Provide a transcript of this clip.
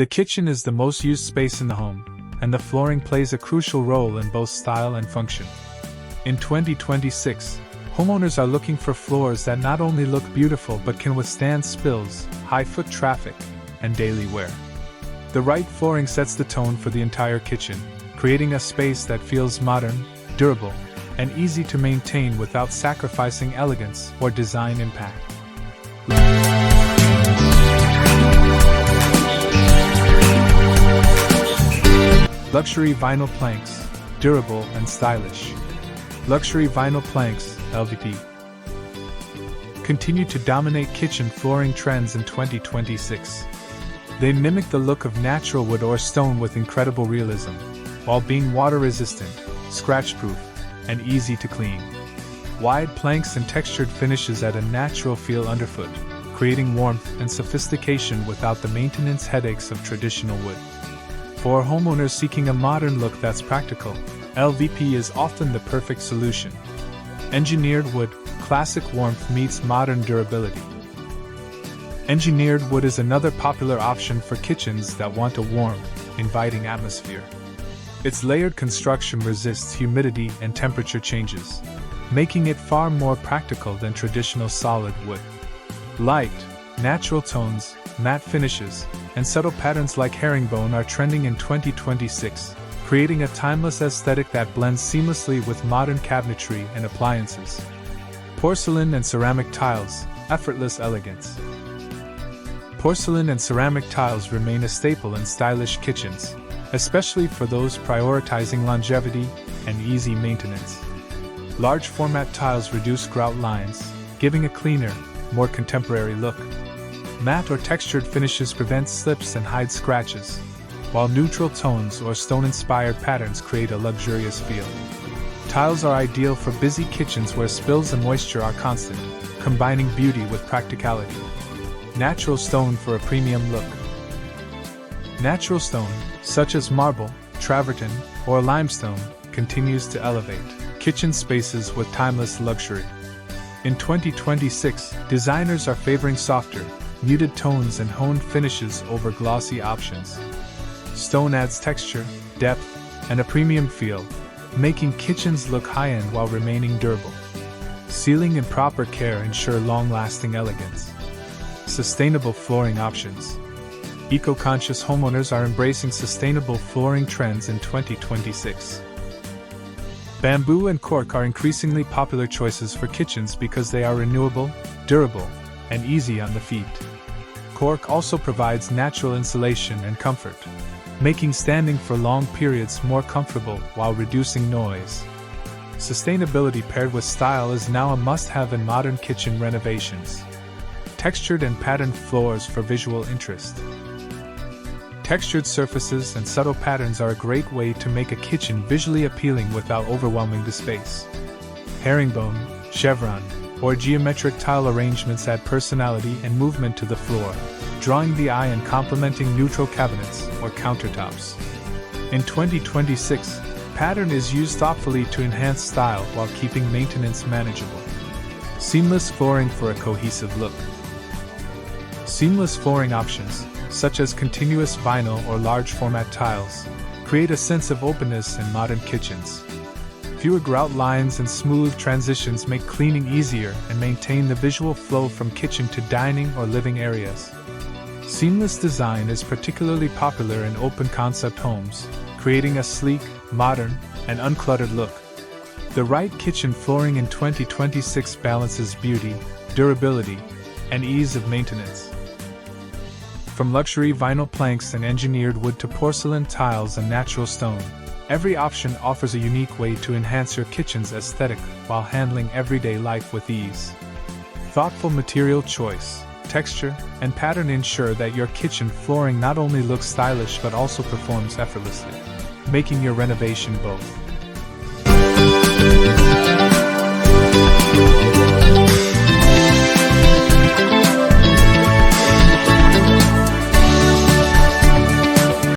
The kitchen is the most used space in the home, and the flooring plays a crucial role in both style and function. In 2026, homeowners are looking for floors that not only look beautiful but can withstand spills, high foot traffic, and daily wear. The right flooring sets the tone for the entire kitchen, creating a space that feels modern, durable, and easy to maintain without sacrificing elegance or design impact. Luxury vinyl planks, durable and stylish. Luxury vinyl planks, LVP, continue to dominate kitchen flooring trends in 2026. They mimic the look of natural wood or stone with incredible realism, while being water-resistant, scratch-proof, and easy to clean. Wide planks and textured finishes add a natural feel underfoot, creating warmth and sophistication without the maintenance headaches of traditional wood. For homeowners seeking a modern look that's practical, LVP is often the perfect solution. Engineered wood, classic warmth meets modern durability. Engineered wood is another popular option for kitchens that want a warm, inviting atmosphere. Its layered construction resists humidity and temperature changes, making it far more practical than traditional solid wood. Light, natural tones, matte finishes, and subtle patterns like herringbone are trending in 2026, creating a timeless aesthetic that blends seamlessly with modern cabinetry and appliances. Porcelain and ceramic tiles, effortless elegance. Porcelain and ceramic tiles remain a staple in stylish kitchens, especially for those prioritizing longevity and easy maintenance. Large format tiles reduce grout lines, giving a cleaner, more contemporary look. Matte or textured finishes prevent slips and hide scratches, while neutral tones or stone-inspired patterns create a luxurious feel. Tiles are ideal for busy kitchens where spills and moisture are constant, combining beauty with practicality. Natural stone for a premium look. Natural stone, such as marble, travertine, or limestone, continues to elevate kitchen spaces with timeless luxury. In 2026, designers are favoring softer, muted tones and honed finishes over glossy options. Stone adds texture, depth, and a premium feel, making kitchens look high-end while remaining durable. Sealing and proper care ensure long-lasting elegance. Sustainable flooring options. Eco-conscious homeowners are embracing sustainable flooring trends in 2026. Bamboo and cork are increasingly popular choices for kitchens because they are renewable, durable, and easy on the feet. Cork also provides natural insulation and comfort, making standing for long periods more comfortable while reducing noise. Sustainability paired with style is now a must-have in modern kitchen renovations. Textured and patterned floors for visual interest. Textured surfaces and subtle patterns are a great way to make a kitchen visually appealing without overwhelming the space. Herringbone, chevron, or geometric tile arrangements add personality and movement to the floor, drawing the eye and complementing neutral cabinets or countertops. In 2026, pattern is used thoughtfully to enhance style while keeping maintenance manageable. Seamless flooring for a cohesive look. Seamless flooring options, such as continuous vinyl or large format tiles, create a sense of openness in modern kitchens. Fewer grout lines and smooth transitions make cleaning easier and maintain the visual flow from kitchen to dining or living areas. Seamless design is particularly popular in open concept homes, creating a sleek, modern, and uncluttered look. The right kitchen flooring in 2026 balances beauty, durability, and ease of maintenance. From luxury vinyl planks and engineered wood to porcelain tiles and natural stone, every option offers a unique way to enhance your kitchen's aesthetic while handling everyday life with ease. Thoughtful material choice, texture, and pattern ensure that your kitchen flooring not only looks stylish but also performs effortlessly, making your renovation both